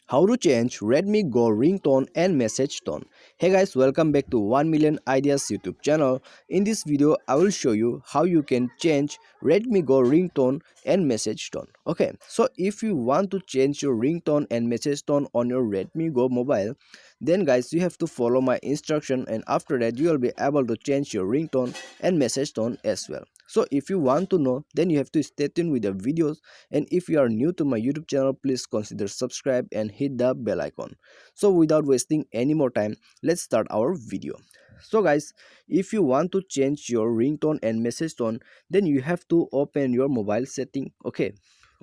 How to change Redmi Go ringtone and message tone. Hey guys, welcome back to 1 million ideas YouTube channel. In this video I will show you how you can change Redmi Go ringtone and message tone. Okay, so if you want to change your ringtone and message tone on your Redmi Go mobile, then guys you have to follow my instruction, and after that you will be able to change your ringtone and message tone as well. So if you want to know, then you have to stay tuned with the videos, and if you are new to my YouTube channel, please consider subscribe and hit the bell icon. So without wasting any more time, let's start our video. So guys, if you want to change your ringtone and message tone, then you have to open your mobile setting. Okay,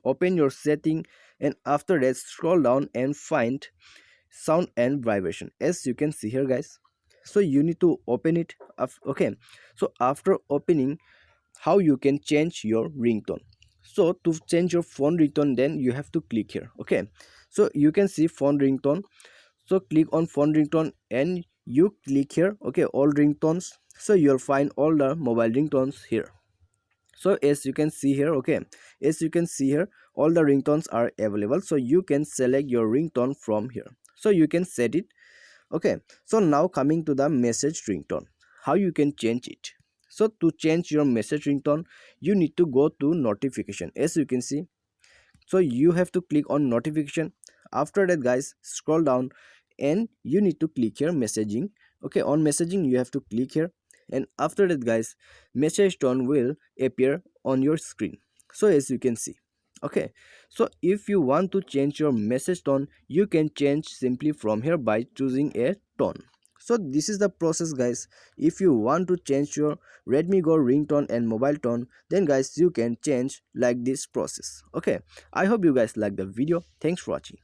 open your setting, and after that scroll down and find sound and vibration, as you can see here guys. So you need to open it up. Okay, so after opening, how you can change your ringtone. So to change your phone ringtone, then you have to click here. Okay, so you can see phone ringtone. So click on phone ringtone and you click here. Okay, all ringtones. So you'll find all the mobile ringtones here. So as you can see here, okay, as you can see here, all the ringtones are available. So you can select your ringtone from here. So you can set it. Okay, so now coming to the message ringtone, how you can change it. So to change your message ringtone, you need to go to notification, as you can see. So you have to click on notification. After that guys, scroll down and you need to click here messaging. Okay, on messaging you have to click here, and after that guys, message tone will appear on your screen. So as you can see. Okay, so if you want to change your message tone, you can change simply from here by choosing a tone. So this is the process guys. If you want to change your Redmi Go ringtone and mobile tone, then guys you can change like this process. Okay, I hope you guys like the video. Thanks for watching.